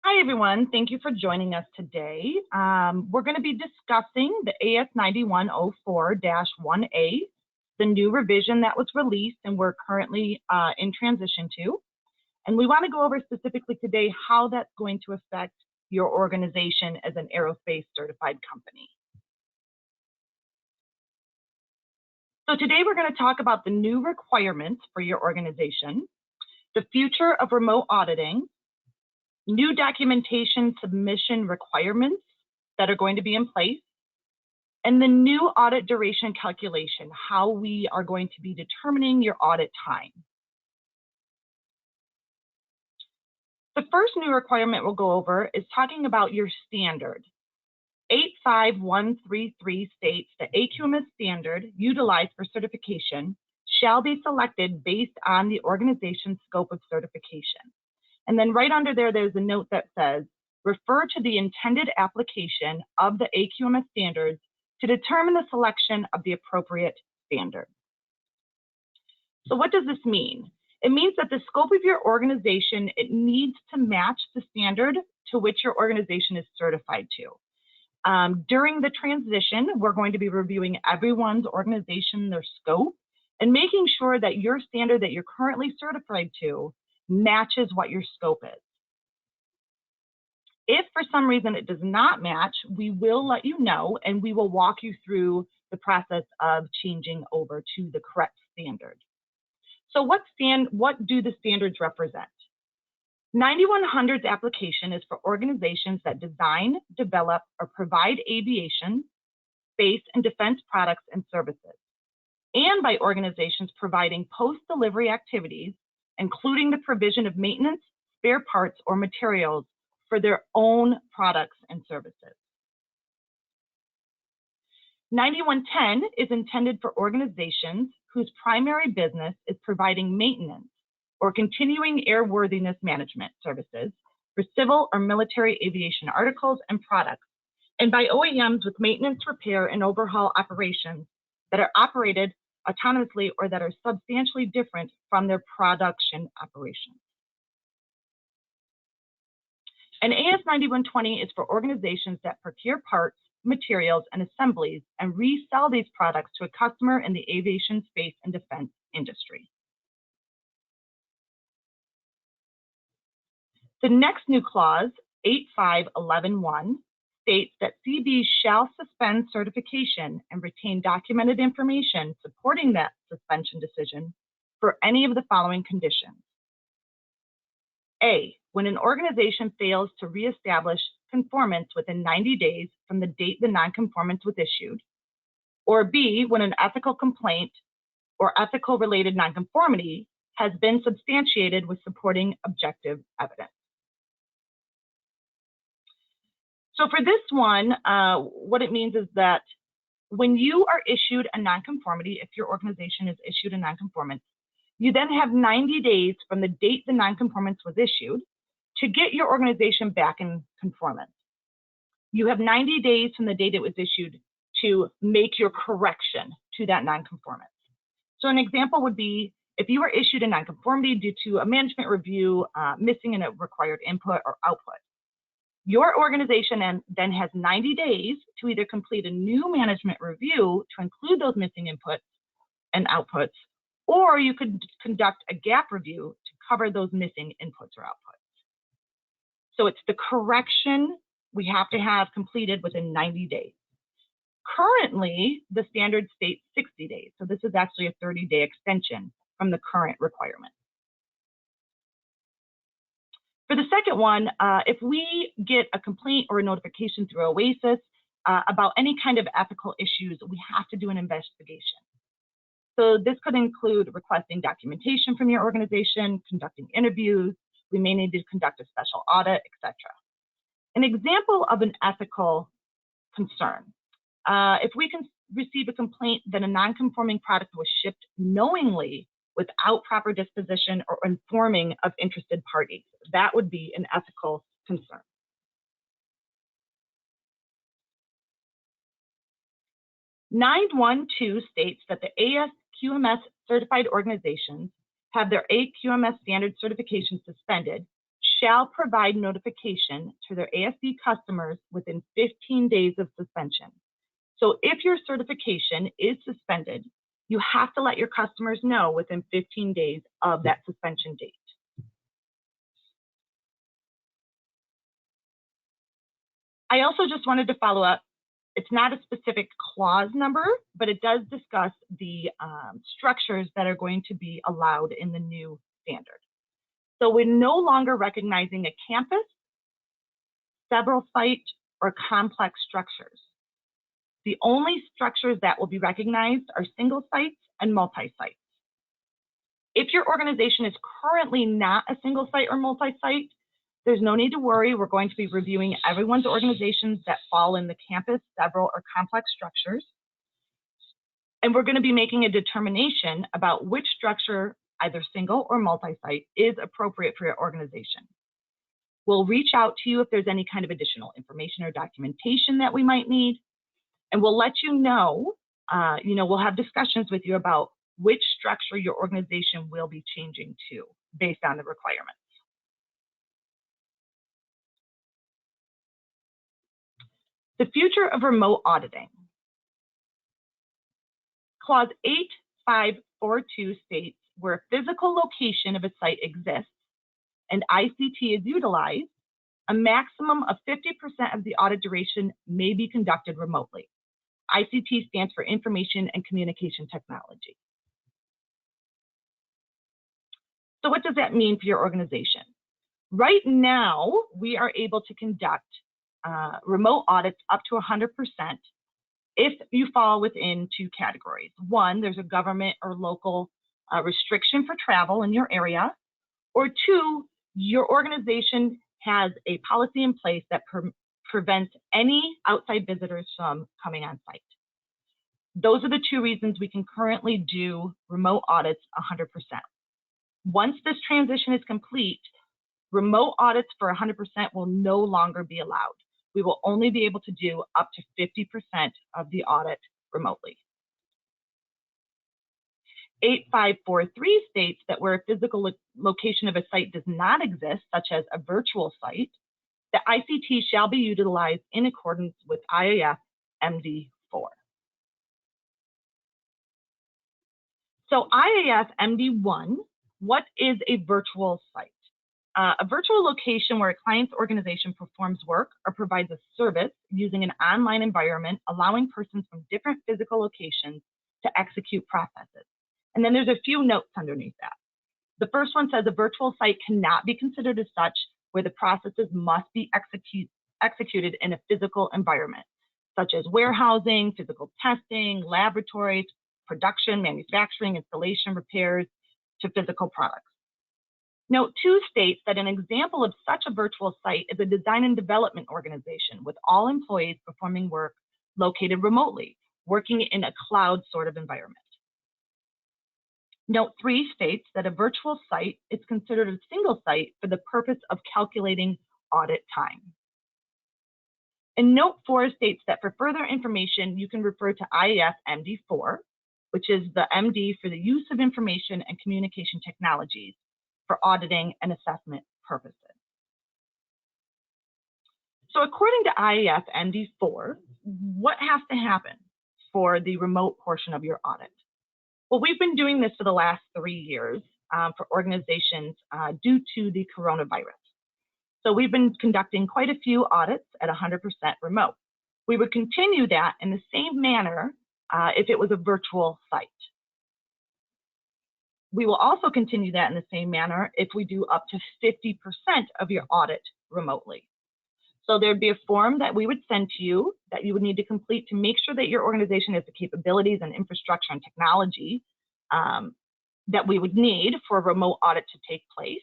Hi, everyone. Thank you for joining us today. We're going to be discussing the AS9104-1A, the new revision that was released and we're currently in transition to. And we want to go over specifically today how that's going to affect your organization as an aerospace certified company. So today we're going to talk about the new requirements for your organization, the future of remote auditing, new documentation submission requirements that are going to be in place, and the new audit duration calculation, how we are going to be determining your audit time. The first new requirement we'll go over is talking about your standard. 85133 states the AQMS standard utilized for certification shall be selected based on the organization's scope of certification. And then right under there, there's a note that says, refer to the intended application of the AQMS standards to determine the selection of the appropriate standard. So what does this mean? It means that the scope of your organization, it needs to match the standard to which your organization is certified to. During the transition, we're going to be reviewing everyone's organization, their scope, and making sure that your standard that you're currently certified to matches what your scope is. If for some reason it does not match, we will let you know and we will walk you through the process of changing over to the correct standard. So what do the standards represent? 9100's application is for organizations that design, develop, or provide aviation, space, and defense products and services, and by organizations providing post-delivery activities, including the provision of maintenance, spare parts, or materials for their own products and services. 9110 is intended for organizations whose primary business is providing maintenance or continuing airworthiness management services for civil or military aviation articles and products, and by OEMs with maintenance, repair, and overhaul operations that are operated autonomously or that are substantially different from their production operations. And AS9120 is for organizations that procure parts, materials, and assemblies and resell these products to a customer in the aviation, space, and defense industry. The next new clause, 85111, states that CB shall suspend certification and retain documented information supporting that suspension decision for any of the following conditions. A, when an organization fails to reestablish conformance within 90 days from the date the nonconformance was issued, or B, when an ethical complaint or ethical related nonconformity has been substantiated with supporting objective evidence. So for this one, what it means is that when you are issued a nonconformity, if your organization is issued a nonconformance, you then have 90 days from the date the nonconformance was issued to get your organization back in conformance. You have 90 days from the date it was issued to make your correction to that nonconformance. So an example would be if you were issued a nonconformity due to a management review missing a required input or output. Your organization then has 90 days to either complete a new management review to include those missing inputs and outputs, or you could conduct a gap review to cover those missing inputs or outputs. So it's the correction we have to have completed within 90 days. Currently, the standard states 60 days. So this is actually a 30-day extension from the current requirement. For the second one, if we get a complaint or a notification through OASIS about any kind of ethical issues, we have to do an investigation. So this could include requesting documentation from your organization, conducting interviews, we may need to conduct a special audit, etc. An example of an ethical concern, if we can receive a complaint that a non-conforming product was shipped knowingly without proper disposition or informing of interested parties. That would be an ethical concern. (912) states that the ASQMS certified organizations have their AQMS standard certification suspended shall provide notification to their ASD customers within 15 days of suspension. So if your certification is suspended, you have to let your customers know within 15 days of that suspension date. I also just wanted to follow up. It's not a specific clause number, but it does discuss the structures that are going to be allowed in the new standard. So we're no longer recognizing a campus, several site, or complex structures. The only structures that will be recognized are single sites and multi-sites. If your organization is currently not a single site or multi-site, there's no need to worry. We're going to be reviewing everyone's organizations that fall in the campus, several, or complex structures. And we're going to be making a determination about which structure, either single or multi-site, is appropriate for your organization. We'll reach out to you if there's any kind of additional information or documentation that we might need. And we'll let you know, we'll have discussions with you about which structure your organization will be changing to based on the requirements. The future of remote auditing. Clause 8542 states where a physical location of a site exists and ICT is utilized, a maximum of 50% of the audit duration may be conducted remotely. ICT stands for Information and Communication Technology. So what does that mean for your organization? Right now, we are able to conduct remote audits up to 100% if you fall within two categories. One, there's a government or local restriction for travel in your area, or two, your organization has a policy in place that prevents any outside visitors from coming on site. Those are the two reasons we can currently do remote audits 100%. Once this transition is complete, remote audits for 100% will no longer be allowed. We will only be able to do up to 50% of the audit remotely. 8543 states that where a physical location of a site does not exist, such as a virtual site, the ICT shall be utilized in accordance with IAF MD4. So IAF MD1, what is a virtual site? A virtual location where a client's organization performs work or provides a service using an online environment, allowing persons from different physical locations to execute processes. And then there's a few notes underneath that. The first one says a virtual site cannot be considered as such where the processes must be executed in a physical environment, such as warehousing, physical testing, laboratories, production, manufacturing, installation, repairs to physical products. Note 2 states that an example of such a virtual site is a design and development organization with all employees performing work located remotely, working in a cloud sort of environment. Note 3 states that a virtual site is considered a single site for the purpose of calculating audit time. And Note 4 states that for further information, you can refer to IAF MD4, which is the MD for the use of information and communication technologies for auditing and assessment purposes. So according to IAF MD4, what has to happen for the remote portion of your audit? Well, we've been doing this for the last 3 years for organizations due to the coronavirus. So we've been conducting quite a few audits at 100% remote. We would continue that in the same manner if it was a virtual site. We will also continue that in the same manner if we do up to 50% of your audit remotely. So there'd be a form that we would send to you that you would need to complete to make sure that your organization has the capabilities and infrastructure and technology that we would need for a remote audit to take place.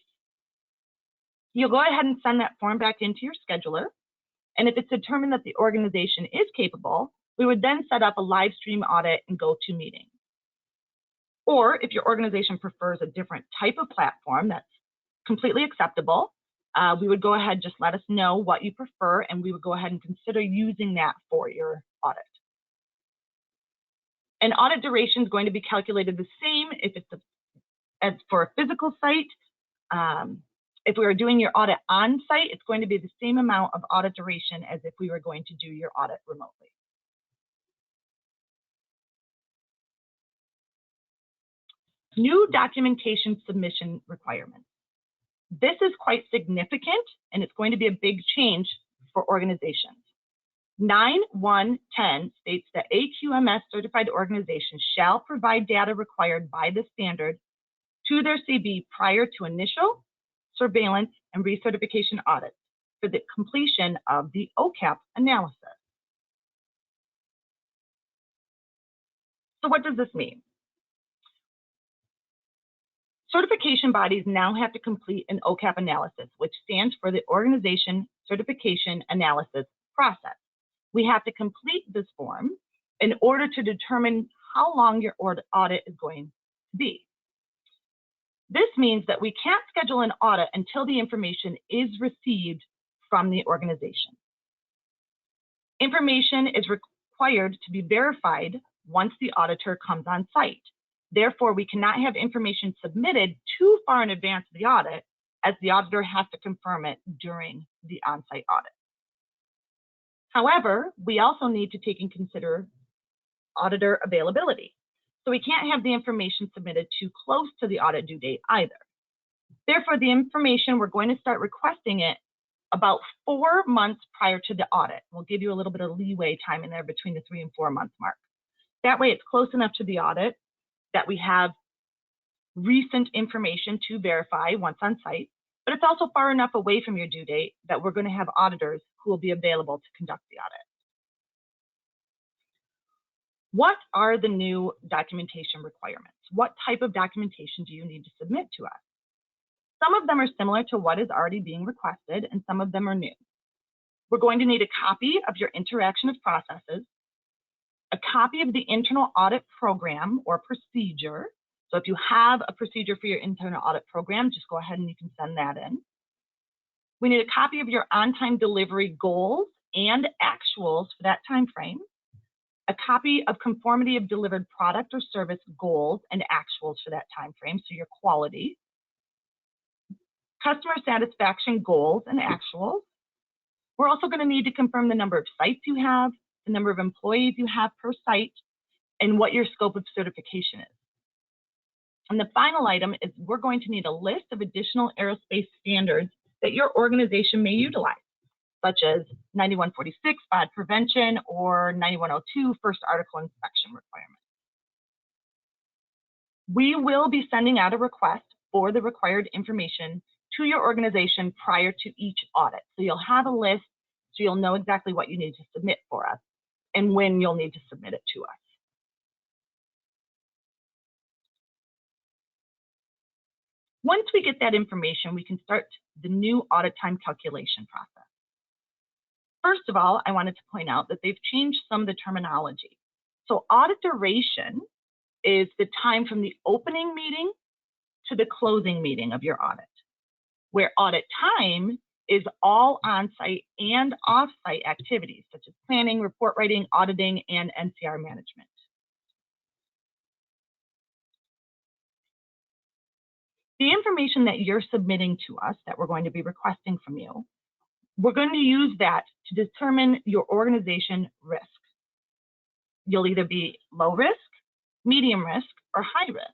You'll go ahead and send that form back into your scheduler. And if it's determined that the organization is capable, we would then set up a live stream audit and GoToMeeting. Or if your organization prefers a different type of platform that's completely acceptable, we would go ahead, just let us know what you prefer, and we would go ahead and consider using that for your audit. An audit duration is going to be calculated the same if it's as for a physical site If we were doing your audit on site, it's going to be the same amount of audit duration as if we were going to do your audit remotely. New documentation submission requirements. This is quite significant, and it's going to be a big change for organizations. 9.1.10 states that AQMS certified organizations shall provide data required by the standard to their CB prior to initial, surveillance, and recertification audits for the completion of the OCAP analysis. So what does this mean? Certification bodies now have to complete an OCAP analysis, which stands for the Organization Certification Analysis Process. We have to complete this form in order to determine how long your audit is going to be. This means that we can't schedule an audit until the information is received from the organization. Information is required to be verified once the auditor comes on site. Therefore, we cannot have information submitted too far in advance of the audit, as the auditor has to confirm it during the on-site audit. However, we also need to take and consider auditor availability. So we can't have the information submitted too close to the audit due date either. Therefore, the information, we're going to start requesting it about 4 months prior to the audit. We'll give you a little bit of leeway time in there between the 3 and 4 month mark. That way it's close enough to the audit that we have recent information to verify once on site, but it's also far enough away from your due date that we're going to have auditors who will be available to conduct the audit. What are the new documentation requirements? What type of documentation do you need to submit to us? Some of them are similar to what is already being requested, and some of them are new. We're going to need a copy of your interaction of processes, a copy of the internal audit program or procedure. So if you have a procedure for your internal audit program, just go ahead and you can send that in. We need a copy of your on-time delivery goals and actuals for that time frame, a copy of conformity of delivered product or service goals and actuals for that time frame, so your quality, customer satisfaction goals and actuals. We're also going to need to confirm the number of sites you have, the number of employees you have per site, and what your scope of certification is. And the final item is we're going to need a list of additional aerospace standards that your organization may utilize, such as 9146 FOD prevention or 9102 first article inspection requirements. We will be sending out a request for the required information to your organization prior to each audit. So you'll have a list, so you'll know exactly what you need to submit for us and when you'll need to submit it to us. Once we get that information, we can start the new audit time calculation process. First of all, I wanted to point out that they've changed some of the terminology. So audit duration is the time from the opening meeting to the closing meeting of your audit, where audit time is all on-site and off-site activities, such as planning, report writing, auditing, and NCR management. The information that you're submitting to us, that we're going to be requesting from you, we're going to use that to determine your organization risk. You'll either be low risk, medium risk, or high risk.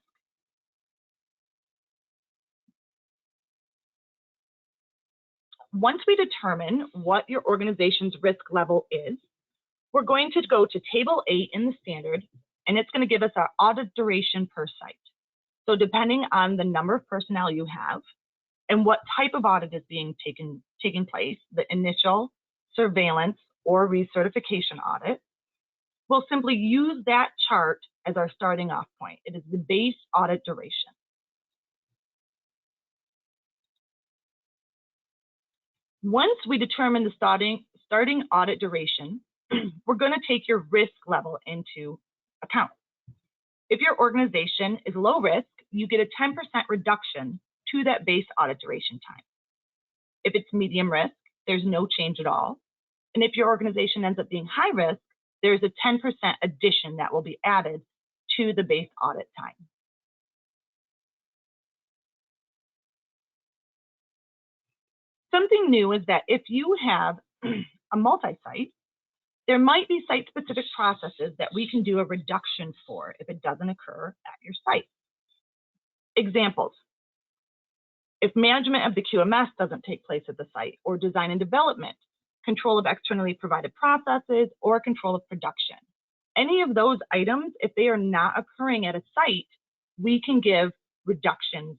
Once we determine what your organization's risk level is, we're going to go to Table 8 in the standard, and it's going to give us our audit duration per site. So depending on the number of personnel you have and what type of audit is being taking place, the initial, surveillance, or recertification audit, we'll simply use that chart as our starting off point. It is the base audit duration. Once we determine the starting audit duration, we're going to take your risk level into account. If your organization is low risk, you get a 10% reduction to that base audit duration time. If it's medium risk, there's no change at all. And if your organization ends up being high risk, there's a 10% addition that will be added to the base audit time. Something new is that if you have a multi-site, there might be site-specific processes that we can do a reduction for if it doesn't occur at your site. Examples: if management of the QMS doesn't take place at the site, or design and development, control of externally provided processes, or control of production. Any of those items, if they are not occurring at a site, we can give reductions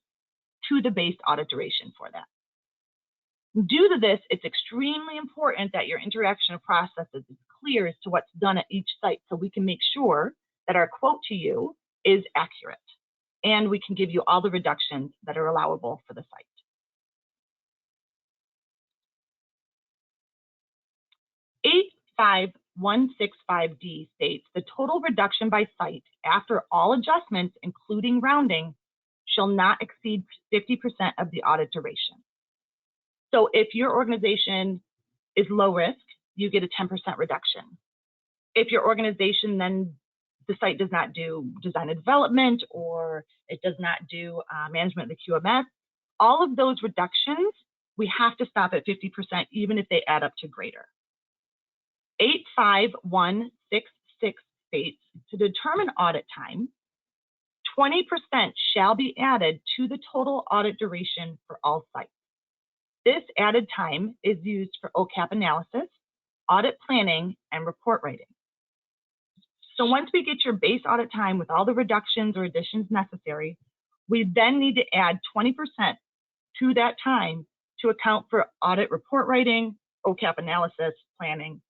to the base audit duration for that. Due to this, it's extremely important that your interaction of processes is clear as to what's done at each site, so we can make sure that our quote to you is accurate, and we can give you all the reductions that are allowable for the site. A9165D states the total reduction by site after all adjustments, including rounding, shall not exceed 50% of the audit duration. So if your organization is low risk, you get a 10% reduction. If your organization, then the site does not do design and development, or it does not do management of the QMS, all of those reductions, we have to stop at 50%, even if they add up to greater. 85166 states to determine audit time, 20% shall be added to the total audit duration for all sites. This added time is used for OCAP analysis, audit planning, and report writing. So once we get your base audit time with all the reductions or additions necessary, we then need to add 20% to that time to account for audit report writing, OCAP analysis, planning.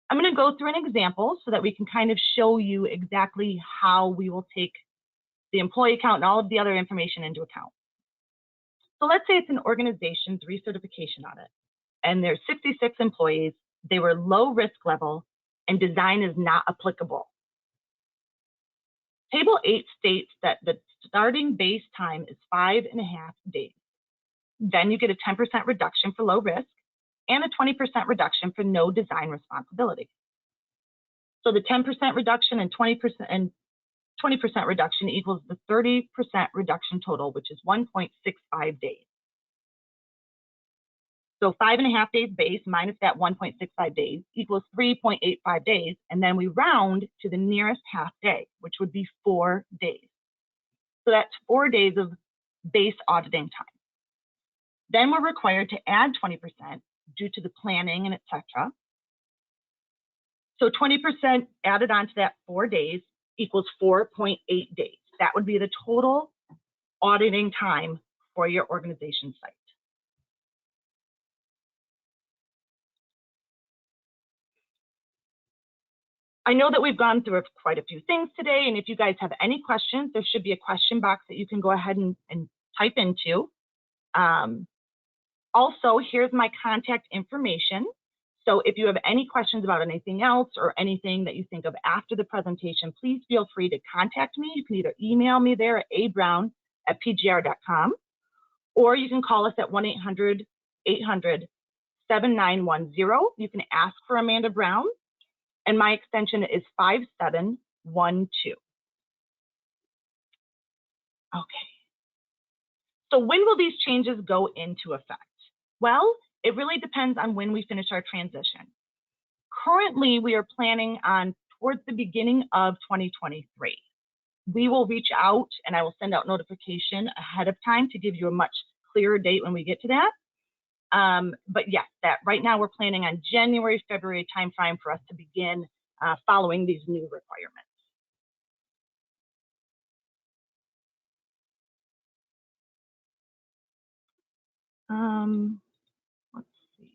I'm going to go through an example so that we can kind of show you exactly how we will take the employee count and all of the other information into account. So let's say it's an organization's recertification audit, and there's 66 employees, they were low risk level, and design is not applicable. Table 8 states that the starting base time is 5.5 days. Then you get a 10% reduction for low risk and a 20% reduction for no design responsibility. So the 10% reduction and 20% reduction equals the 30% reduction total, which is 1.65 days. So 5.5 days base minus that 1.65 days equals 3.85 days, and then we round to the nearest half day, which would be 4 days. So that's 4 days of base auditing time. Then we're required to add 20% due to the planning and etc. So 20% added onto that 4 days equals 4.8 days. That would be the total auditing time for your organization site. I know that we've gone through quite a few things today, and if you guys have any questions, there should be a question box that you can go ahead and type into. Also, here's my contact information. So if you have any questions about anything else or anything that you think of after the presentation, please feel free to contact me. You can either email me there at abrown@pgr.com, or you can call us at 1-800-800-7910. You can ask for Amanda Brown, and my extension is 5712. Okay. So when will these changes go into effect? Well, it really depends on when we finish our transition. Currently, we are planning on towards the beginning of 2023. We will reach out and I will send out notification ahead of time to give you a much clearer date when we get to that. But yes, that right now we're planning on January, February timeframe for us to begin following these new requirements. Let's see.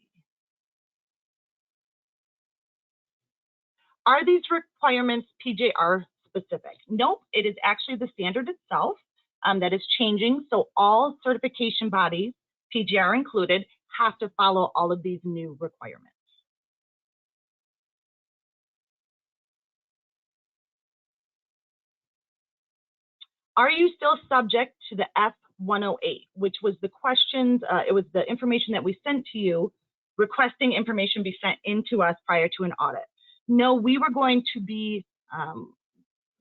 Are these requirements PJR specific? Nope, it is actually the standard itself that is changing. So all certification bodies, PJR included, have to follow all of these new requirements. Are you still subject to the F108, which was the questions, it was the information that we sent to you requesting information be sent into us prior to an audit? No, we were going to be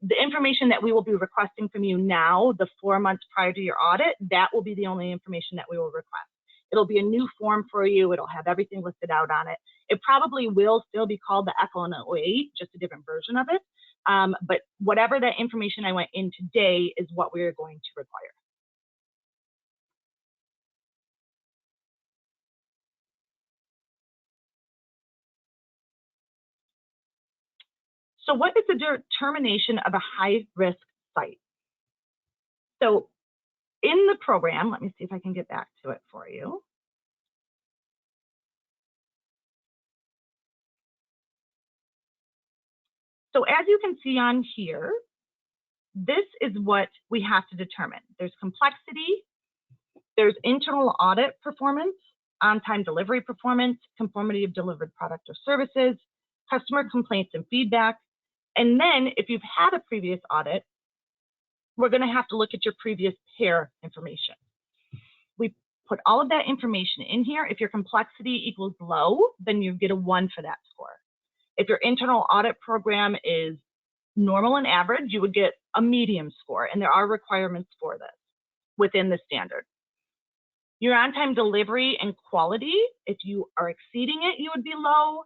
the information that we will be requesting from you now, the 4 months prior to your audit, that will be the only information that we will request. It'll be a new form for you. It'll have everything listed out on it. It probably will still be called the ECHO 08, just a different version of it. But whatever that information I went in today is what we're going to require. So what is the determination of a high-risk site? So in the program, let me see if I can get back to it for you. So as you can see on here, this is what we have to determine. There's complexity, there's internal audit performance, on-time delivery performance, conformity of delivered product or services, customer complaints and feedback. And then if you've had a previous audit, we're going to have to look at your previous pair information. We put all of that information in here. If your complexity equals low, then you get a 1 for that score. If your internal audit program is normal and average, you would get a medium score, and there are requirements for this within the standard. Your on-time delivery and quality, if you are exceeding it, you would be low.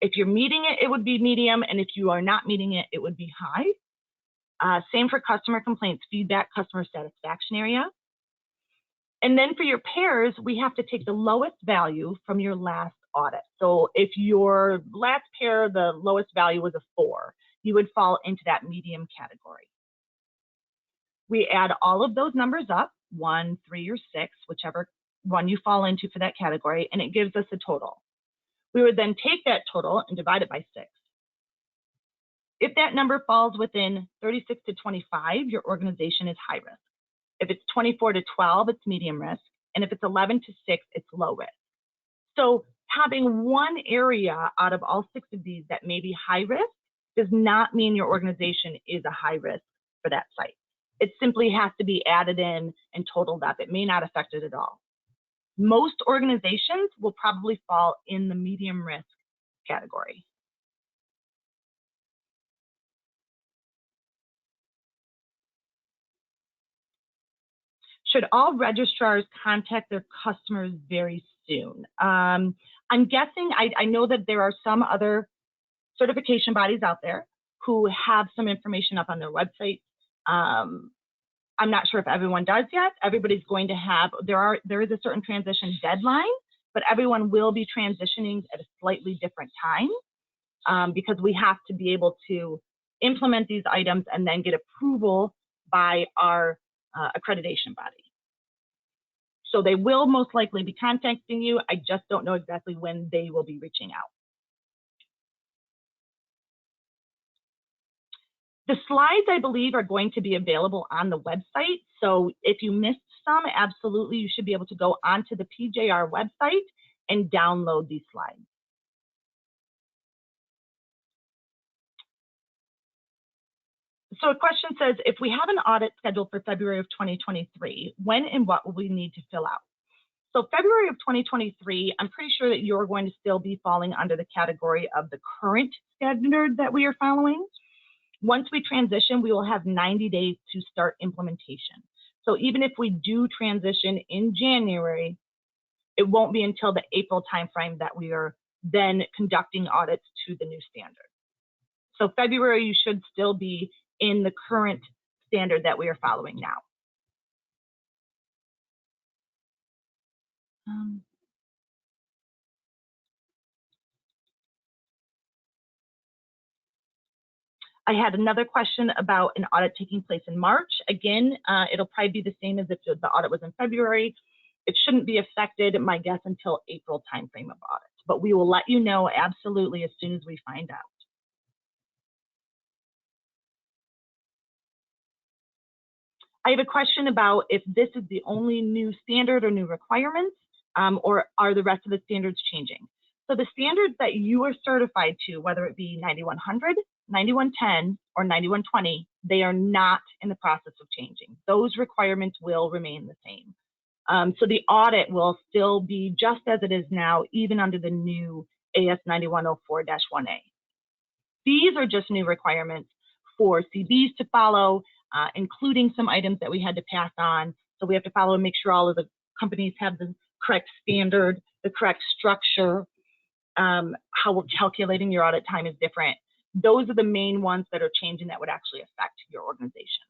If you're meeting it, it would be medium, and if you are not meeting it, it would be high. Same for customer complaints, feedback, customer satisfaction area. And then for your pairs, we have to take the lowest value from your last audit. So if your last pair, the lowest value was a 4, you would fall into that medium category. We add all of those numbers up, 1, 3, or 6, whichever one you fall into for that category, and it gives us a total. We would then take that total and divide it by 6. If that number falls within 36 to 25, your organization is high risk. If it's 24 to 12, it's medium risk. And if it's 11 to 6, it's low risk. So having one area out of all 6 of these that may be high risk does not mean your organization is a high risk for that site. It simply has to be added in and totaled up. It may not affect it at all. Most organizations will probably fall in the medium risk category. Should all registrars contact their customers very soon? I'm guessing, I know that there are some other certification bodies out there who have some information up on their website. I'm not sure if everyone does yet. Everybody's going to have, there is a certain transition deadline, but everyone will be transitioning at a slightly different time because we have to be able to implement these items and then get approval by our accreditation body. So they will most likely be contacting you. I just don't know exactly when they will be reaching out. The slides, I believe, are going to be available on the website. So if you missed some, absolutely, you should be able to go onto the PJR website and download these slides. So a question says, if we have an audit scheduled for February of 2023, when and what will we need to fill out? So February of 2023, I'm pretty sure that you're going to still be falling under the category of the current standard that we are following. Once we transition, we will have 90 days to start implementation. So even if we do transition in January, it won't be until the April timeframe that we are then conducting audits to the new standard. So February, you should still be in the current standard that we are following now. I had another question about an audit taking place in March. Again, it'll probably be the same as if the audit was in February. It shouldn't be affected, my guess, until April timeframe of audit. But we will let you know absolutely as soon as we find out. I have a question about if this is the only new standard or new requirements, or are the rest of the standards changing? So the standards that you are certified to, whether it be 9100, 9110, or 9120, they are not in the process of changing. Those requirements will remain the same. So the audit will still be just as it is now, even under the new AS9104-1A. These are just new requirements 4 CBs to follow, including some items that we had to pass on. So we have to follow and make sure all of the companies have the correct standard, the correct structure, how we're calculating your audit time is different. Those are the main ones that are changing that would actually affect your organization.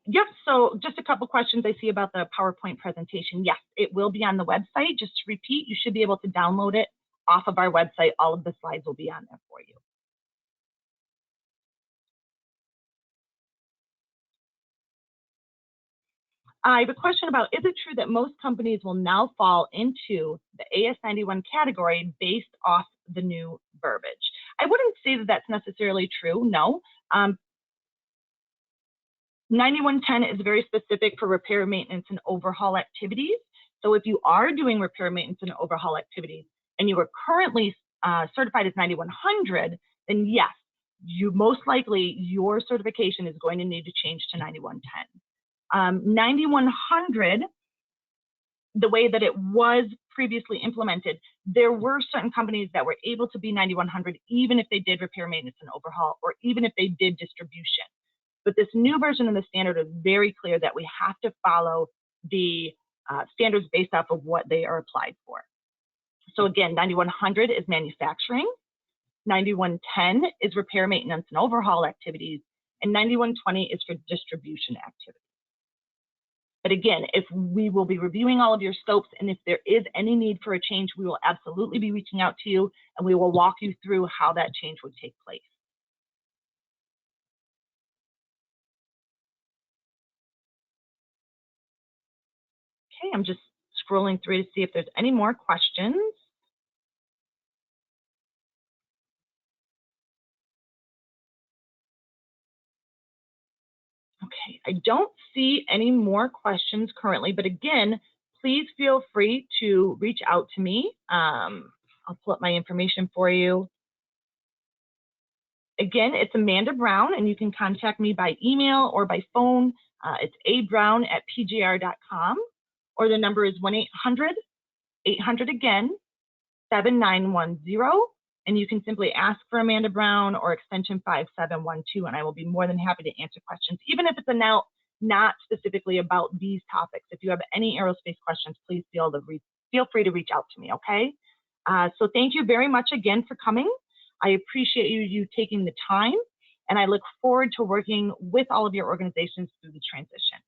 Yep, so just a couple questions I see about the PowerPoint presentation. Yes, it will be on the website. Just to repeat, you should be able to download it off of our website. All of the slides will be on there for you. I have a question about, is it true that most companies will now fall into the AS91 category based off the new verbiage? I wouldn't say that that's necessarily true, no. 9110 is very specific for repair, maintenance, and overhaul activities. So if you are doing repair, maintenance, and overhaul activities, and you are currently certified as 9100, then yes, you most likely, your certification is going to need to change to 9110. 9100, the way that it was previously implemented, there were certain companies that were able to be 9100 even if they did repair, maintenance, and overhaul, or even if they did distribution. But this new version of the standard is very clear that we have to follow the standards based off of what they are applied for. So again, 9100 is manufacturing, 9110 is repair, maintenance, and overhaul activities, and 9120 is for distribution activities. But again, if we will be reviewing all of your scopes, and if there is any need for a change, we will absolutely be reaching out to you, and we will walk you through how that change would take place. Okay, I'm just scrolling through to see if there's any more questions. Okay, I don't see any more questions currently, but again, please feel free to reach out to me. I'll pull up my information for you. Again, it's Amanda Brown, and you can contact me by email or by phone. It's abrown@pgr.com, or the number is 1-800-800 7910, and you can simply ask for Amanda Brown or extension 5712, and I will be more than happy to answer questions, even if it's not specifically about these topics. If you have any aerospace questions, please feel free to reach out to me, okay? So thank you very much again for coming. I appreciate you taking the time, and I look forward to working with all of your organizations through the transition.